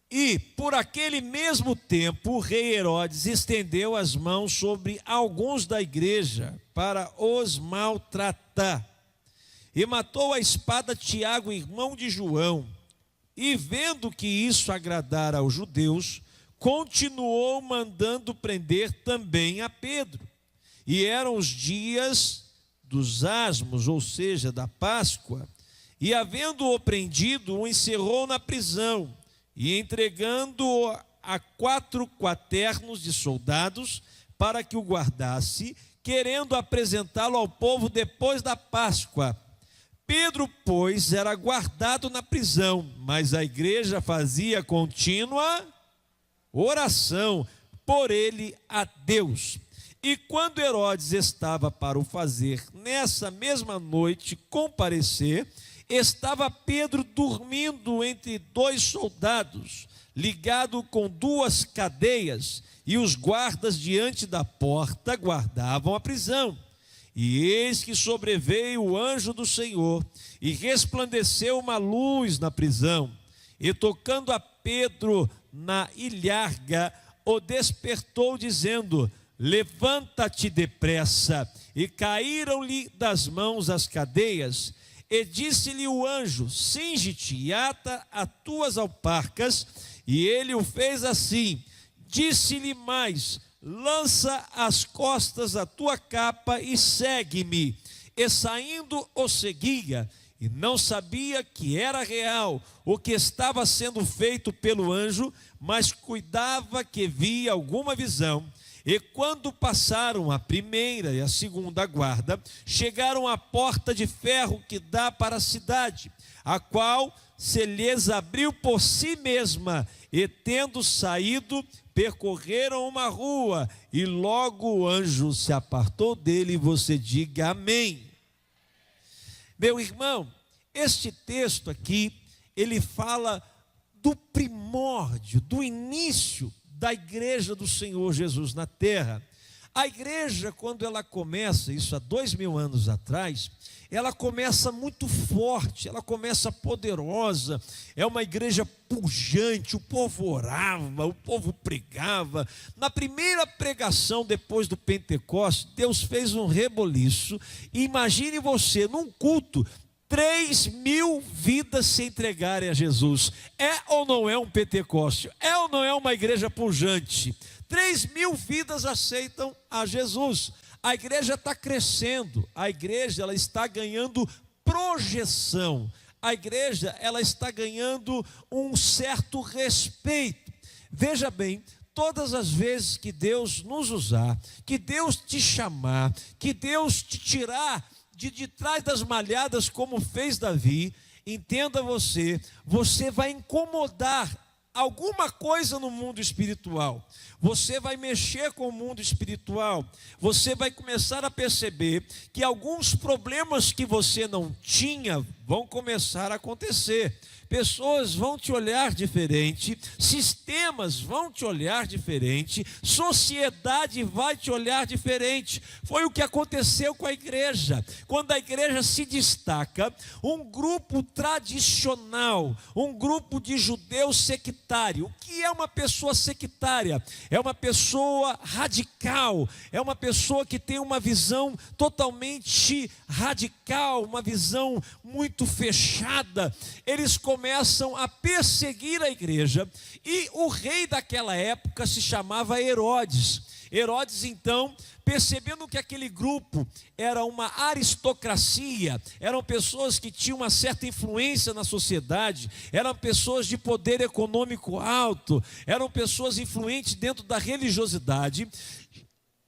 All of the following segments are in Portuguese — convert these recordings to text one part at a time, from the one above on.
E, por aquele mesmo tempo, o rei Herodes estendeu as mãos sobre alguns da igreja para os maltratar. E matou à espada Tiago, irmão de João. E vendo que isso agradara aos judeus, continuou mandando prender também a Pedro. E eram os dias dos asmos, ou seja, da Páscoa. E havendo-o prendido, o encerrou na prisão. E entregando-o a 4 quaternos de soldados para que o guardasse, querendo apresentá-lo ao povo depois da Páscoa. Pedro, pois, era guardado na prisão, mas a igreja fazia contínua oração por ele a Deus. E quando Herodes estava para o fazer, nessa mesma noite, comparecer, estava Pedro dormindo entre 2 soldados, ligado com 2 cadeias, e os guardas diante da porta guardavam a prisão. E eis que sobreveio o anjo do Senhor, e resplandeceu uma luz na prisão, e tocando a Pedro na ilharga, o despertou, dizendo: levanta-te depressa. E caíram-lhe das mãos as cadeias. E disse-lhe o anjo: cinge-te e ata as tuas alparcas. E ele o fez assim. Disse-lhe mais: lança às costas a tua capa e segue-me. E saindo o seguia, e não sabia que era real o que estava sendo feito pelo anjo, mas cuidava que via alguma visão. E quando passaram a primeira e a segunda guarda, chegaram à porta de ferro que dá para a cidade, a qual se lhes abriu por si mesma, e tendo saído, percorreram uma rua, e logo o anjo se apartou dele. E você diga amém. Meu irmão, este texto aqui, ele fala do primórdio, do início da igreja do Senhor Jesus na terra. A igreja, quando ela começa, isso há 2000 anos atrás, ela começa muito forte, ela começa poderosa, é uma igreja pujante, o povo orava, o povo pregava. Na primeira pregação depois do Pentecostes, Deus fez um reboliço, e imagine você, num culto, 3.000 vidas se entregarem a Jesus. É ou não é um Pentecostes? É ou não é uma igreja pujante? 3.000 vidas aceitam a Jesus. A igreja está crescendo, a igreja ela está ganhando projeção, a igreja ela está ganhando um certo respeito. Veja bem, todas as vezes que Deus nos usar, que Deus te chamar, que Deus te tirar de trás das malhadas, como fez Davi, entenda você vai incomodar alguma coisa no mundo espiritual. Você vai mexer com o mundo espiritual. Você vai começar a perceber que alguns problemas que você não tinha vão começar a acontecer. Pessoas vão te olhar diferente, sistemas vão te olhar diferente, sociedade vai te olhar diferente. Foi o que aconteceu com a igreja. Quando a igreja se destaca, um grupo tradicional, um grupo de judeus sectário. O que é uma pessoa sectária? É uma pessoa radical, é uma pessoa que tem uma visão totalmente radical, uma visão muito fechada. Eles começam a perseguir a igreja, e o rei daquela época se chamava Herodes. Herodes, então, percebendo que aquele grupo era uma aristocracia, eram pessoas que tinham uma certa influência na sociedade, eram pessoas de poder econômico alto, eram pessoas influentes dentro da religiosidade.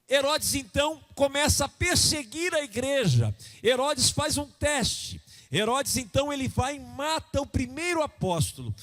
Herodes, então, começa a perseguir a igreja. Herodes faz um teste. Herodes, então, ele vai e mata o primeiro apóstolo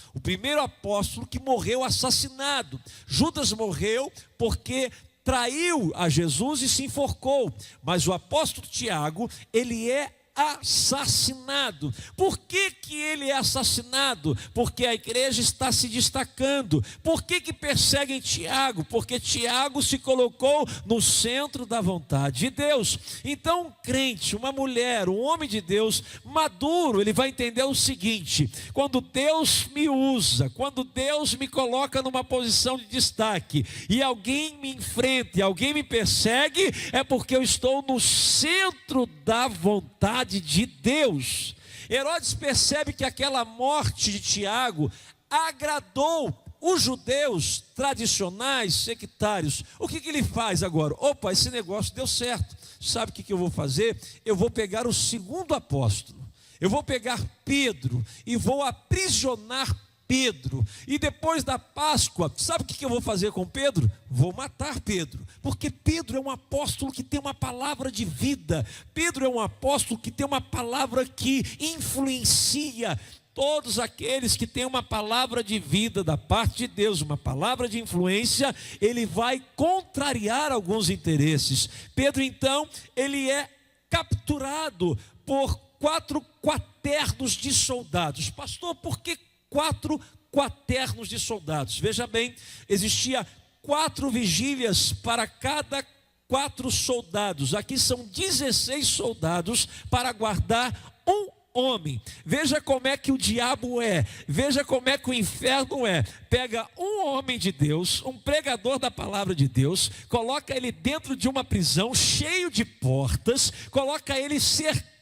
que morreu assassinado. Judas morreu porque traiu a Jesus e se enforcou, mas o apóstolo Tiago, ele é assassinado. Por que ele é assassinado? Porque a igreja está se destacando. Por que perseguem Tiago? Porque Tiago se colocou no centro da vontade de Deus. Então um crente, uma mulher, um homem de Deus maduro, ele vai entender o seguinte: quando Deus me usa, quando Deus me coloca numa posição de destaque e alguém me enfrenta e alguém me persegue, é porque eu estou no centro da vontade de Deus. Herodes percebe que aquela morte de Tiago agradou os judeus tradicionais, sectários. O que ele faz agora? Opa, esse negócio deu certo. Sabe o que eu vou fazer? Eu vou pegar o segundo apóstolo, eu vou pegar Pedro e vou aprisionar Pedro, e depois da Páscoa, sabe o que eu vou fazer com Pedro? Vou matar Pedro, porque Pedro é um apóstolo que tem uma palavra de vida. Pedro é um apóstolo que tem uma palavra que influencia. Todos aqueles que têm uma palavra de vida da parte de Deus, uma palavra de influência, ele vai contrariar alguns interesses. Pedro então, ele é capturado por 4 quaternos de soldados. Pastor, por que 4 quaternos de soldados? Veja bem, existia 4 vigílias para cada 4 soldados. Aqui são 16 soldados para guardar um homem. Veja como é que o diabo é, veja como é que o inferno é. Pega um homem de Deus, um pregador da palavra de Deus, coloca ele dentro de uma prisão cheio de portas, coloca ele cercado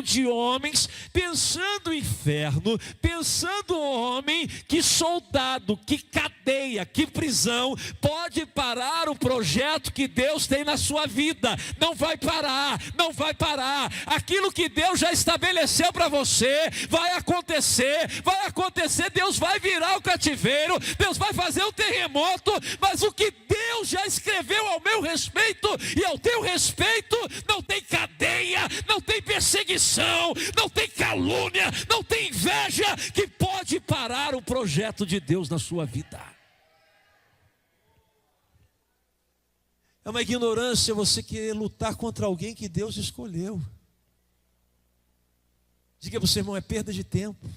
de homens, pensando o inferno, pensando o homem, que soldado, que cadeia, que prisão pode parar o projeto que Deus tem na sua vida? Não vai parar, não vai parar. Aquilo que Deus já estabeleceu para você vai acontecer, Deus vai virar o cativeiro, Deus vai fazer o terremoto, mas o que Deus já escreveu ao meu respeito e ao teu respeito, não tem cadeia, não tem perseguição, não tem calúnia, não tem inveja que pode parar o projeto de Deus na sua vida. É uma ignorância você querer lutar contra alguém que Deus escolheu. Diga para o seu irmão, é perda de tempo.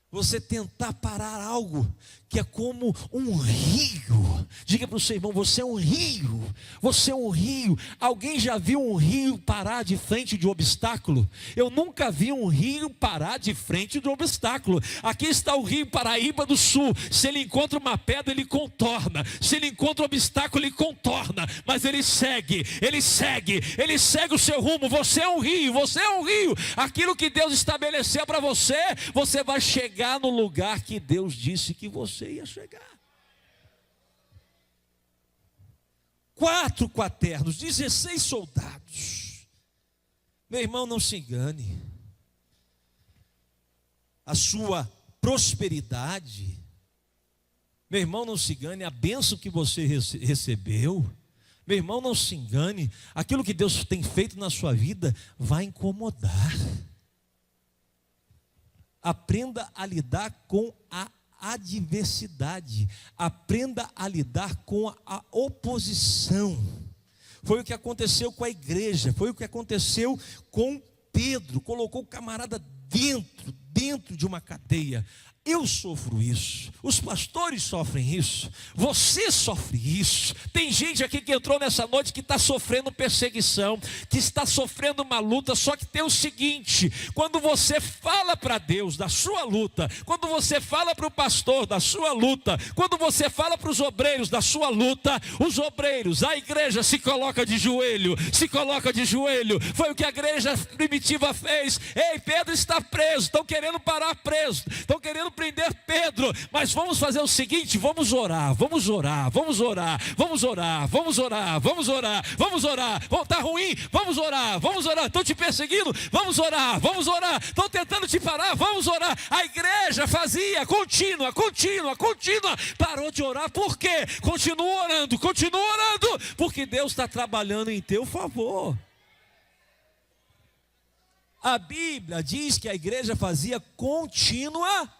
Você tentar parar algo que é como um rio. Diga para o seu irmão, você é um rio. Você é um rio. Alguém já viu um rio parar de frente de um obstáculo? Eu nunca vi um rio parar de frente de um obstáculo. Aqui está o rio Paraíba do Sul. Se ele encontra uma pedra, ele contorna. Se ele encontra um obstáculo, ele contorna. Mas ele segue o seu rumo. Você é um rio, você é um rio. Aquilo que Deus estabeleceu para você, você vai chegar no lugar que Deus disse que você ia chegar. 4 quaternos, 16 soldados. Meu irmão, não se engane. A sua prosperidade, meu irmão, não se engane. A bênção que você recebeu, meu irmão, não se engane. Aquilo que Deus tem feito na sua vida vai incomodar. Aprenda a lidar com a adversidade, aprenda a lidar com a oposição. Foi o que aconteceu com a igreja, foi o que aconteceu com Pedro. Colocou o camarada dentro de uma cadeia. Eu sofro isso, os pastores sofrem isso, você sofre isso. Tem gente aqui que entrou nessa noite que está sofrendo perseguição, que está sofrendo uma luta. Só que tem o seguinte: quando você fala para Deus da sua luta, quando você fala para o pastor da sua luta, quando você fala para os obreiros da sua luta, os obreiros, a igreja se coloca de joelho, Foi o que a igreja primitiva fez. Ei, Pedro está preso, estão querendo parar preso, estão querendo prender Pedro, mas vamos fazer o seguinte: vamos orar. Está ruim, vamos orar. Estão te perseguindo, vamos orar. Estão tentando te parar, vamos orar. A igreja fazia contínua. Parou de orar, por quê? Continua orando, porque Deus está trabalhando em teu favor. A Bíblia diz que a igreja fazia contínua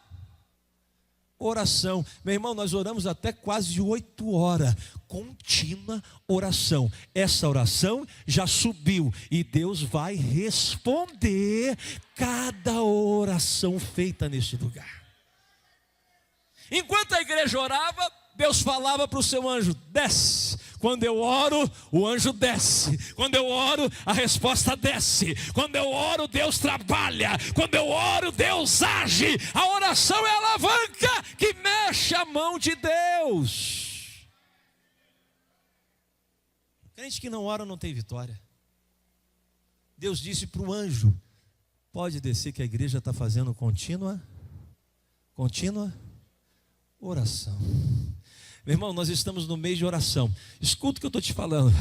oração. Meu irmão, nós oramos até quase 8 horas, contínua oração. Essa oração já subiu e Deus vai responder cada oração feita neste lugar. Enquanto a igreja orava, Deus falava para o seu anjo: desce. Quando eu oro, o anjo desce. Quando eu oro, a resposta desce. Quando eu oro, Deus trabalha. Quando eu oro, Deus age. A oração é a alavanca que mexe a mão de Deus. Crente que não ora não tem vitória. Deus disse para o anjo: pode descer que a igreja está fazendo contínua oração. Meu irmão, nós estamos no mês de oração. Escuta o que eu estou te falando.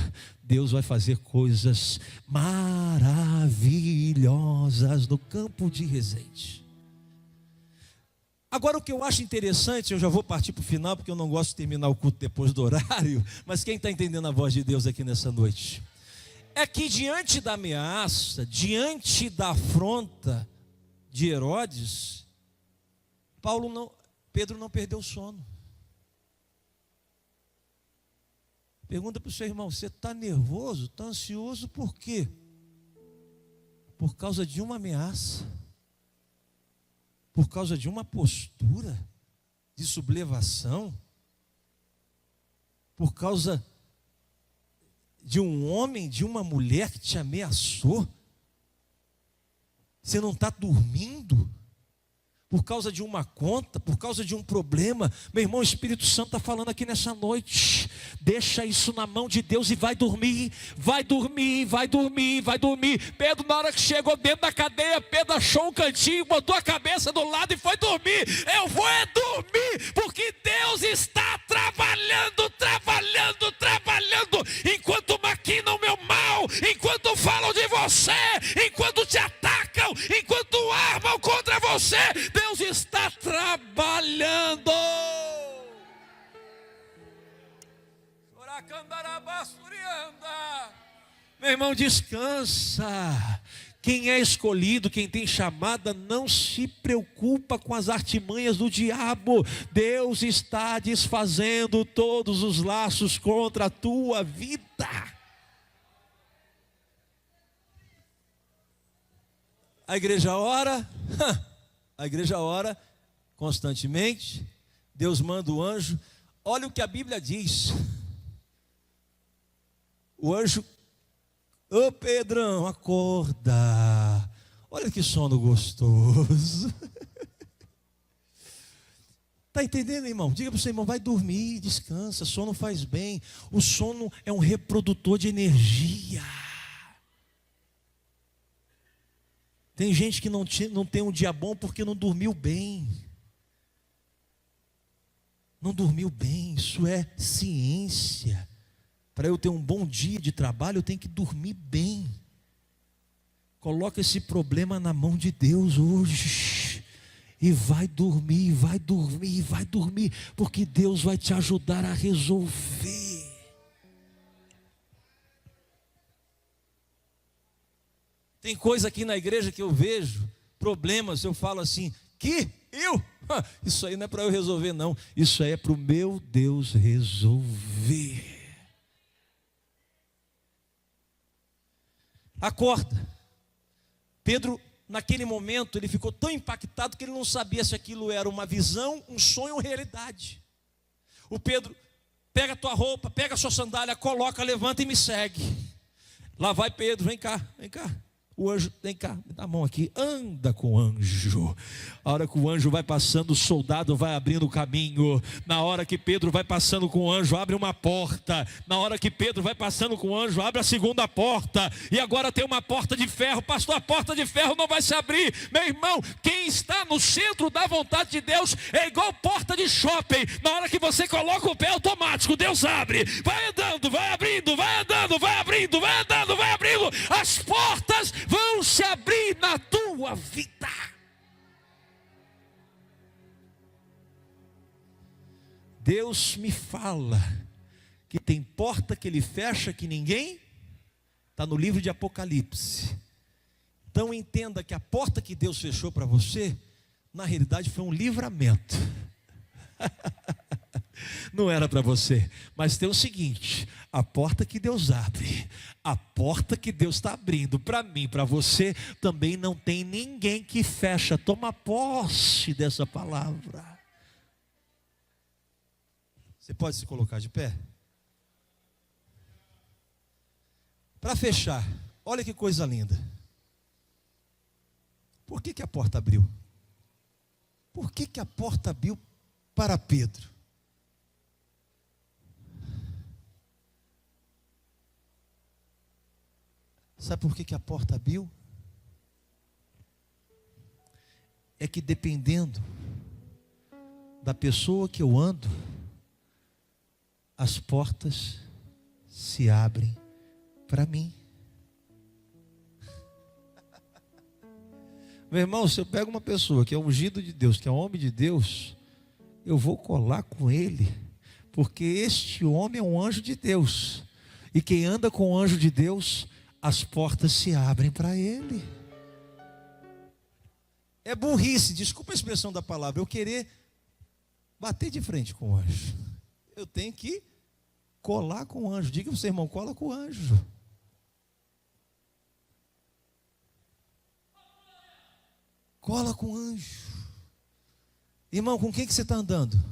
Deus vai fazer coisas maravilhosas no campo de Resende. Agora, o que eu acho interessante, eu já vou partir para o final, porque eu não gosto de terminar o culto depois do horário, mas quem está entendendo a voz de Deus aqui nessa noite, é que diante da ameaça, diante da afronta de Herodes, Pedro não perdeu o sono. Pergunta para o seu irmão: você está nervoso, está ansioso por quê? Por causa de uma ameaça, por causa de uma postura de sublevação, por causa de um homem, de uma mulher que te ameaçou. Você não está dormindo por causa de uma conta, por causa de um problema. Meu irmão, o Espírito Santo está falando aqui nessa noite: deixa isso na mão de Deus e vai dormir, vai dormir, vai dormir, vai dormir. Pedro, na hora que chegou dentro da cadeia, Pedro achou um cantinho, botou a cabeça do lado e foi dormir. Eu vou é dormir, porque Deus está trabalhando, trabalhando, trabalhando. Enquanto maquinam o meu mal, enquanto falam de você, enquanto te atacam, enquanto armam contra você, Deus está trabalhando. Meu irmão, descansa. Quem é escolhido, quem tem chamada, não se preocupa com as artimanhas do diabo. Deus está desfazendo todos os laços contra a tua vida. A igreja ora, constantemente. Deus manda o anjo. Olha o que a Bíblia diz. O anjo: ô Pedrão, acorda. Olha que sono gostoso. Está entendendo, irmão? Diga para o seu irmão: vai dormir, descansa, sono faz bem. O sono é um reprodutor de energia. Tem gente que não tem um dia bom porque não dormiu bem. Não dormiu bem, isso é ciência. Para eu ter um bom dia de trabalho, eu tenho que dormir bem. Coloca esse problema na mão de Deus hoje. E vai dormir, vai dormir, vai dormir. Porque Deus vai te ajudar a resolver. Tem coisa aqui na igreja que eu vejo, problemas, eu falo assim: que eu? Isso aí não é para eu resolver não. Isso aí é para o meu Deus resolver. Acorda. Pedro, naquele momento, ele ficou tão impactado que ele não sabia se aquilo era uma visão, um sonho ou realidade. O Pedro: pega a tua roupa, pega a sua sandália, coloca, levanta e me segue. Lá vai Pedro: vem cá, vem cá. O anjo: vem cá, me dá a mão aqui, anda com o anjo. A hora que o anjo vai passando, o soldado vai abrindo o caminho. Na hora que Pedro vai passando com o anjo, abre uma porta. Na hora que Pedro vai passando com o anjo, abre a segunda porta. E agora tem uma porta de ferro. Pastor, a porta de ferro não vai se abrir. Meu irmão, quem está no centro da vontade de Deus é igual porta de shopping. Na hora que você coloca o pé, automático, Deus abre. Vai andando, vai abrindo, vai andando, vai abrindo, vai andando, vai abrindo. As portas vão se abrir na tua vida. Deus me fala que tem porta que Ele fecha que ninguém, está no livro de Apocalipse. Então entenda que a porta que Deus fechou para você, na realidade foi um livramento. Não era para você, mas tem o seguinte: a porta que Deus abre, a porta que Deus está abrindo para mim, para você, também não tem ninguém que fecha. Toma posse dessa palavra. Você pode se colocar de pé? Para fechar, olha que coisa linda. Por que a porta abriu? Por que a porta abriu para Pedro? Sabe por que a porta abriu? É que dependendo da pessoa que eu ando, as portas se abrem para mim. Meu irmão, se eu pego uma pessoa que é ungido de Deus, que é homem de Deus, eu vou colar com ele, porque este homem é um anjo de Deus, e quem anda com o anjo de Deus, as portas se abrem para ele. É burrice, desculpa a expressão da palavra, eu querer bater de frente com o anjo. Eu tenho que colar com o anjo. Diga para o seu irmão, cola com o anjo. Cola com o anjo. Irmão, com quem que você está andando?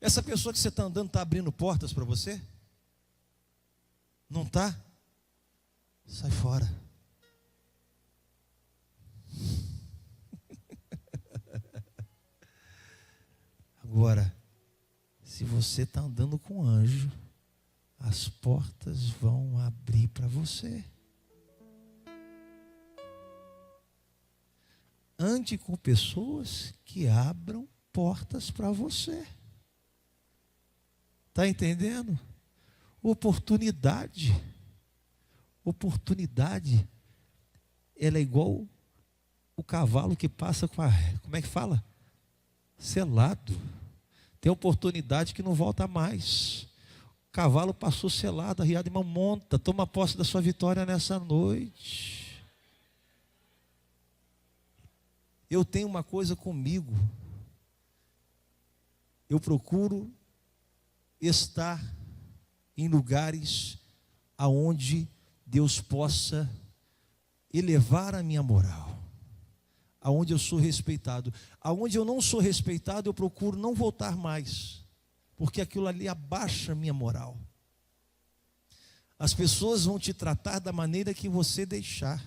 Essa pessoa que você está andando está abrindo portas para você? Não está? Sai fora. Agora, se você está andando com anjo, as portas vão abrir para você. Ande com pessoas que abram portas para você. Está entendendo? Oportunidade. Oportunidade. Ela é igual o cavalo que passa com a... Como é que fala? Selado. Tem oportunidade que não volta mais. O cavalo passou selado, arriado, irmão, monta, toma posse da sua vitória nessa noite. Eu tenho uma coisa comigo. Eu procuro estar em lugares aonde Deus possa elevar a minha moral. Aonde eu sou respeitado. Aonde eu não sou respeitado, eu procuro não voltar mais, porque aquilo ali abaixa a minha moral. As pessoas vão te tratar da maneira que você deixar.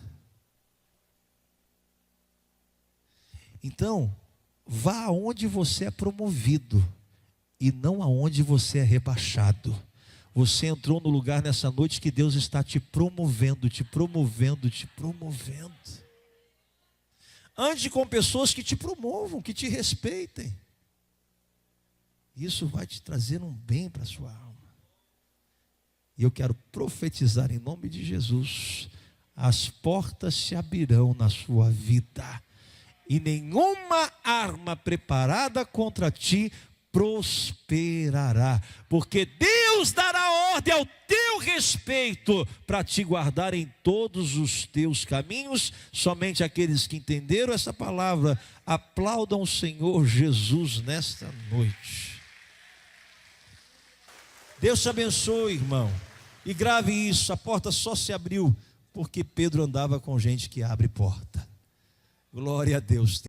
Então, vá aonde você é promovido e não aonde você é rebaixado. Você entrou no lugar nessa noite que Deus está te promovendo, te promovendo, te promovendo. Ande com pessoas que te promovam, que te respeitem. Isso vai te trazer um bem para a sua alma. E eu quero profetizar em nome de Jesus: as portas se abrirão na sua vida, e nenhuma arma preparada contra ti prosperará, porque Deus dará ordem ao teu respeito para te guardar em todos os teus caminhos. Somente aqueles que entenderam essa palavra aplaudam o Senhor Jesus nesta noite. Deus te abençoe, irmão, e grave isso: a porta só se abriu porque Pedro andava com gente que abre porta. Glória a Deus.